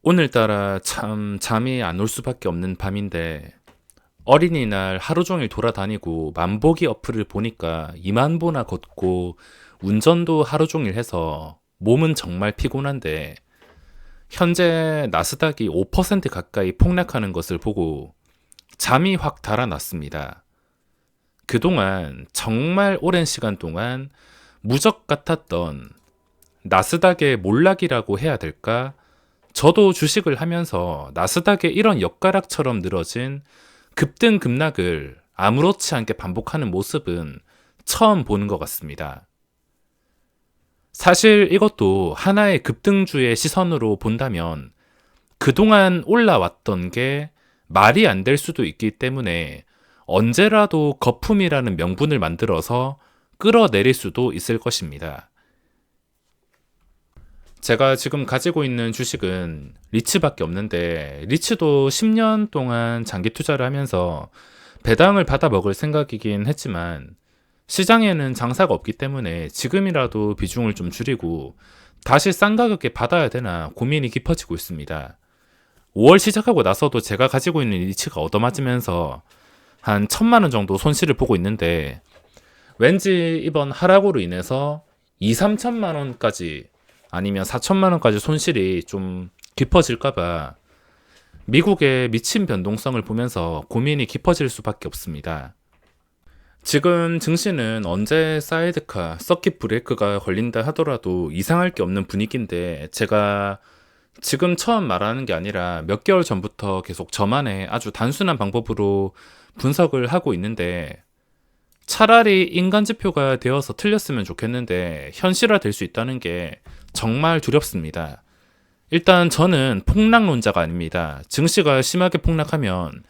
오늘따라 참 잠이 안 올 수밖에 없는 밤인데 어린이날 하루 종일 돌아다니고 만보기 어플을 보니까 2만 보나 걷고 운전도 하루 종일 해서 몸은 정말 피곤한데 현재 나스닥이 5% 가까이 폭락하는 것을 보고 잠이 확 달아났습니다. 그동안 정말 오랜 시간 동안 무적 같았던 나스닥의 몰락이라고 해야 될까? 저도 주식을 하면서 나스닥의 이런 엿가락처럼 늘어진 급등 급락을 아무렇지 않게 반복하는 모습은 처음 보는 것 같습니다. 사실 이것도 하나의 급등주의 시선으로 본다면 그동안 올라왔던 게 말이 안 될 수도 있기 때문에 언제라도 거품이라는 명분을 만들어서 끌어내릴 수도 있을 것입니다. 제가 지금 가지고 있는 주식은 리츠밖에 없는데 리츠도 10년 동안 장기 투자를 하면서 배당을 받아 먹을 생각이긴 했지만 시장에는 장사가 없기 때문에 지금이라도 비중을 좀 줄이고 다시 싼 가격에 받아야 되나 고민이 깊어지고 있습니다. 5월 시작하고 나서도 제가 가지고 있는 리츠가 얻어맞으면서 한 1,000만 원 정도 손실을 보고 있는데 왠지 이번 하락으로 인해서 2, 3천만 원까지 아니면 4천만 원까지 손실이 좀 깊어질까봐 미국의 미친 변동성을 보면서 고민이 깊어질 수밖에 없습니다. 지금 증시는 언제 사이드카, 서킷 브레이크가 걸린다 하더라도 이상할 게 없는 분위기인데 제가 지금 처음 말하는 게 아니라 몇 개월 전부터 계속 저만의 아주 단순한 방법으로 분석을 하고 있는데 차라리 인간 지표가 되어서 틀렸으면 좋겠는데 현실화될 수 있다는 게 정말 두렵습니다. 일단 저는 폭락론자가 아닙니다. 증시가 심하게 폭락하면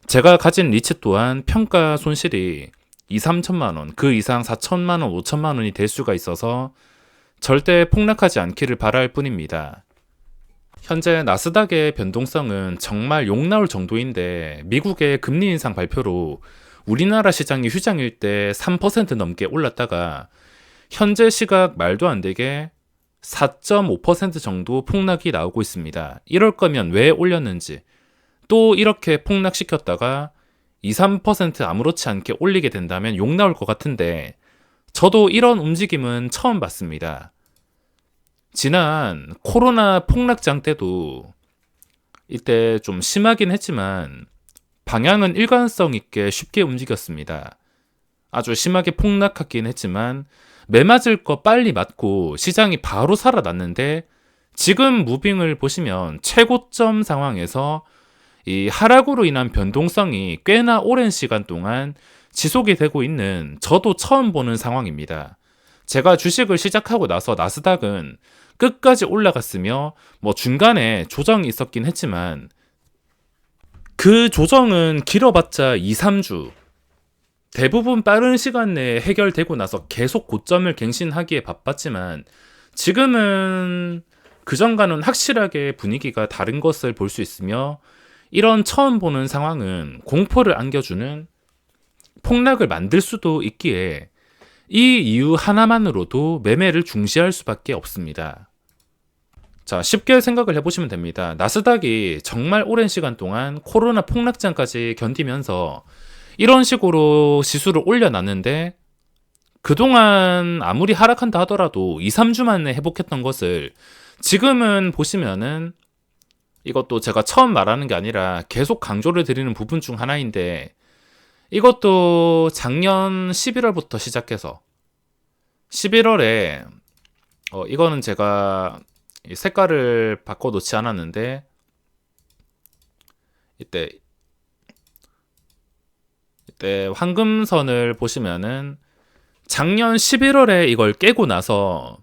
제가 가진 리츠 또한 평가 손실이 2, 3천만 원, 그 이상 4천만 원, 5천만 원이 될 수가 있어서 절대 폭락하지 않기를 바랄 뿐입니다. 현재 나스닥의 변동성은 정말 욕 나올 정도인데 미국의 금리 인상 발표로 우리나라 시장이 휴장일 때 3% 넘게 올랐다가 현재 시각 말도 안 되게 4.5% 정도 폭락이 나오고 있습니다. 이럴 거면 왜 올렸는지 또 이렇게 폭락시켰다가 2, 3% 아무렇지 않게 올리게 된다면 욕 나올 것 같은데 저도 이런 움직임은 처음 봤습니다. 지난 코로나 폭락장 때도 이때 좀 심하긴 했지만 방향은 일관성 있게 쉽게 움직였습니다. 아주 심하게 폭락하긴 했지만 매 맞을 거 빨리 맞고 시장이 바로 살아났는데 지금 무빙을 보시면 최고점 상황에서 이 하락으로 인한 변동성이 꽤나 오랜 시간 동안 지속이 되고 있는 저도 처음 보는 상황입니다. 제가 주식을 시작하고 나서 나스닥은 끝까지 올라갔으며 중간에 조정이 있었긴 했지만 그 조정은 길어봤자 2, 3주 대부분 빠른 시간 내에 해결되고 나서 계속 고점을 갱신하기에 바빴지만 지금은 그전과는 확실하게 분위기가 다른 것을 볼 수 있으며 이런 처음 보는 상황은 공포를 안겨주는 폭락을 만들 수도 있기에 이 이유 하나만으로도 매매를 중시할 수밖에 없습니다. 자, 쉽게 생각을 해보시면 됩니다. 나스닥이 정말 오랜 시간 동안 코로나 폭락장까지 견디면서 이런 식으로 지수를 올려놨는데 그동안 아무리 하락한다 하더라도 2, 3주 만에 회복했던 것을 지금은 보시면은 이것도 제가 처음 말하는 게 아니라 계속 강조를 드리는 부분 중 하나인데 이것도 작년 11월부터 시작해서 11월에 이거는 제가 색깔을 바꿔놓지 않았는데 이때 황금선을 보시면은 작년 11월에 이걸 깨고 나서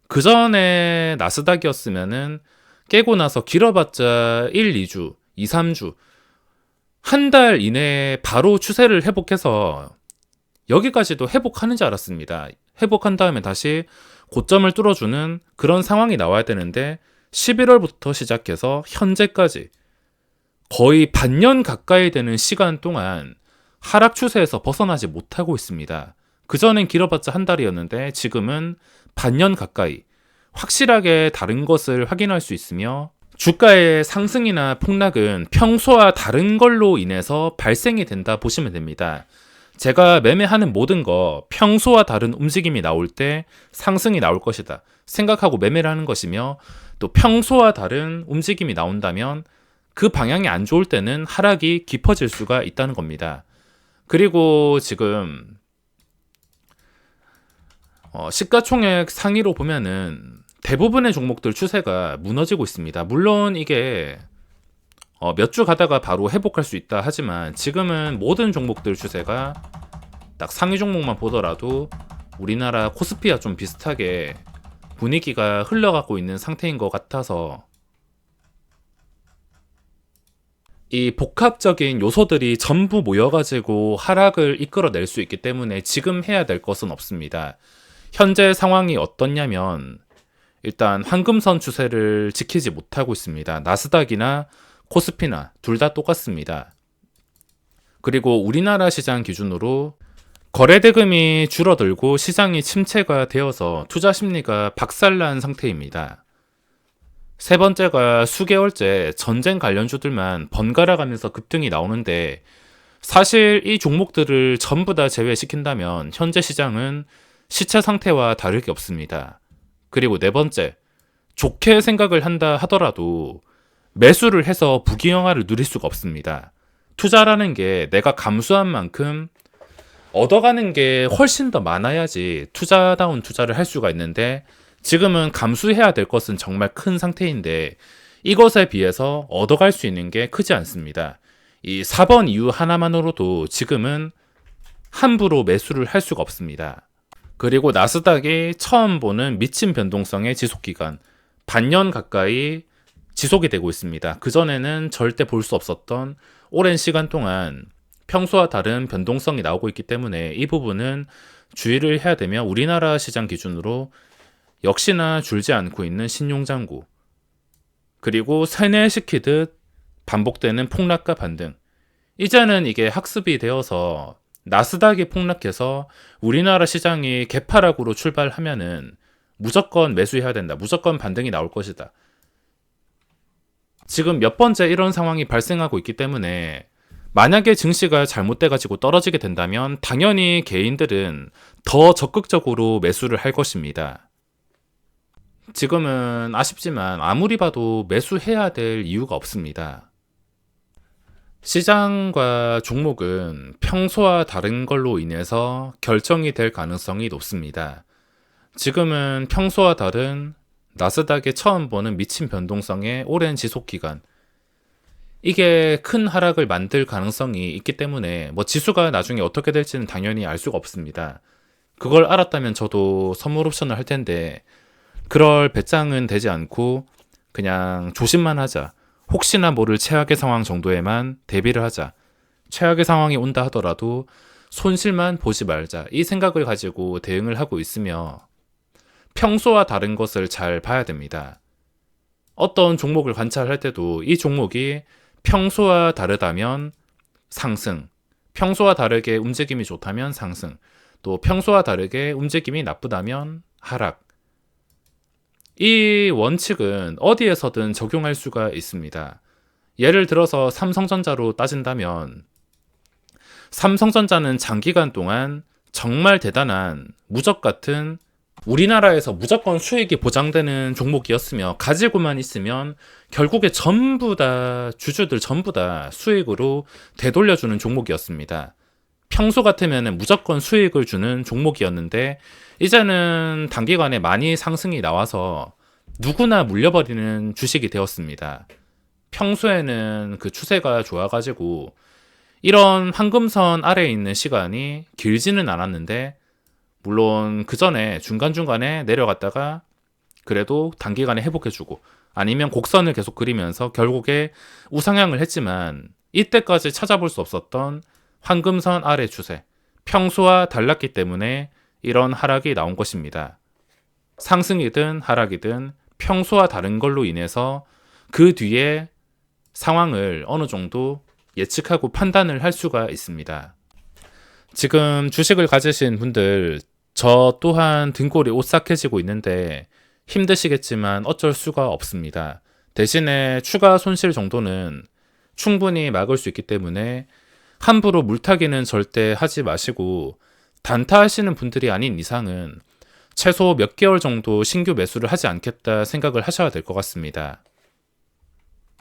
그 전에 나스닥이었으면은 깨고 나서 길어봤자 1, 2주, 2, 3주 한 달 이내에 바로 추세를 회복해서 여기까지도 회복하는 줄 알았습니다. 회복한 다음에 다시 고점을 뚫어주는 그런 상황이 나와야 되는데 11월부터 시작해서 현재까지 거의 반년 가까이 되는 시간 동안 하락 추세에서 벗어나지 못하고 있습니다. 그전엔 길어봤자 한 달이었는데 지금은 반년 가까이 확실하게 다른 것을 확인할 수 있으며 주가의 상승이나 폭락은 평소와 다른 걸로 인해서 발생이 된다 보시면 됩니다. 제가 매매하는 모든 거 평소와 다른 움직임이 나올 때 상승이 나올 것이다 생각하고 매매를 하는 것이며, 또 평소와 다른 움직임이 나온다면 그 방향이 안 좋을 때는 하락이 깊어질 수가 있다는 겁니다. 그리고 지금 시가총액 상위로 보면은 대부분의 종목들 추세가 무너지고 있습니다. 물론 이게 몇 주 가다가 바로 회복할 수 있다 하지만 지금은 모든 종목들 추세가 딱 상위 종목만 보더라도 우리나라 코스피와 좀 비슷하게 분위기가 흘러가고 있는 상태인 것 같아서, 이 복합적인 요소들이 전부 모여가지고 하락을 이끌어낼 수 있기 때문에 지금 해야 될 것은 없습니다. 현재 상황이 어떻냐면 일단 황금선 추세를 지키지 못하고 있습니다. 나스닥이나 코스피나 둘 다 똑같습니다. 그리고 우리나라 시장 기준으로 거래대금이 줄어들고 시장이 침체가 되어서 투자 심리가 박살난 상태입니다. 세 번째가 수개월째 전쟁 관련주들만 번갈아 가면서 급등이 나오는데, 사실 이 종목들을 전부 다 제외시킨다면 현재 시장은 시체 상태와 다를 게 없습니다. 그리고 네 번째, 좋게 생각을 한다 하더라도 매수를 해서 부귀영화를 누릴 수가 없습니다. 투자라는 게 내가 감수한 만큼 얻어가는 게 훨씬 더 많아야지 투자다운 투자를 할 수가 있는데, 지금은 감수해야 될 것은 정말 큰 상태인데 이것에 비해서 얻어갈 수 있는 게 크지 않습니다. 이 4번 이유 하나만으로도 지금은 함부로 매수를 할 수가 없습니다. 그리고 나스닥이 처음 보는 미친 변동성의 지속기간, 반년 가까이 지속이 되고 있습니다. 그전에는 절대 볼 수 없었던 오랜 시간 동안 평소와 다른 변동성이 나오고 있기 때문에 이 부분은 주의를 해야 되며, 우리나라 시장 기준으로 역시나 줄지 않고 있는 신용장구, 그리고 세뇌시키듯 반복되는 폭락과 반등, 이제는 이게 학습이 되어서 나스닥이 폭락해서 우리나라 시장이 개파락으로 출발하면은 무조건 매수해야 된다, 무조건 반등이 나올 것이다. 지금 몇 번째 이런 상황이 발생하고 있기 때문에 만약에 증시가 잘못돼가지고 떨어지게 된다면 당연히 개인들은 더 적극적으로 매수를 할 것입니다. 지금은 아쉽지만 아무리 봐도 매수해야 될 이유가 없습니다. 시장과 종목은 평소와 다른 걸로 인해서 결정이 될 가능성이 높습니다. 지금은 평소와 다른 나스닥에 처음 보는 미친 변동성의 오랜 지속기간, 이게 큰 하락을 만들 가능성이 있기 때문에 지수가 나중에 어떻게 될지는 당연히 알 수가 없습니다. 그걸 알았다면 저도 선물 옵션을 할 텐데 그럴 배짱은 되지 않고 그냥 조심만 하자, 혹시나 모를 최악의 상황 정도에만 대비를 하자, 최악의 상황이 온다 하더라도 손실만 보지 말자, 이 생각을 가지고 대응을 하고 있으며 평소와 다른 것을 잘 봐야 됩니다. 어떤 종목을 관찰할 때도 이 종목이 평소와 다르다면 상승, 평소와 다르게 움직임이 좋다면 상승, 또 평소와 다르게 움직임이 나쁘다면 하락, 이 원칙은 어디에서든 적용할 수가 있습니다. 예를 들어서 삼성전자로 따진다면 삼성전자는 장기간 동안 정말 대단한 무적 같은, 우리나라에서 무조건 수익이 보장되는 종목이었으며 가지고만 있으면 결국에 전부 다 주주들 전부 다 수익으로 되돌려주는 종목이었습니다. 평소 같으면 무조건 수익을 주는 종목이었는데 이제는 단기간에 많이 상승이 나와서 누구나 물려버리는 주식이 되었습니다. 평소에는 그 추세가 좋아가지고 이런 황금선 아래에 있는 시간이 길지는 않았는데, 물론 그 전에 중간중간에 내려갔다가 그래도 단기간에 회복해주고 아니면 곡선을 계속 그리면서 결국에 우상향을 했지만 이때까지 찾아볼 수 없었던 황금선 아래 추세, 평소와 달랐기 때문에 이런 하락이 나온 것입니다. 상승이든 하락이든 평소와 다른 걸로 인해서 그 뒤에 상황을 어느 정도 예측하고 판단을 할 수가 있습니다. 지금 주식을 가지신 분들, 저 또한 등골이 오싹해지고 있는데 힘드시겠지만 어쩔 수가 없습니다. 대신에 추가 손실 정도는 충분히 막을 수 있기 때문에 함부로 물타기는 절대 하지 마시고, 단타하시는 분들이 아닌 이상은 최소 몇 개월 정도 신규 매수를 하지 않겠다 생각을 하셔야 될 것 같습니다.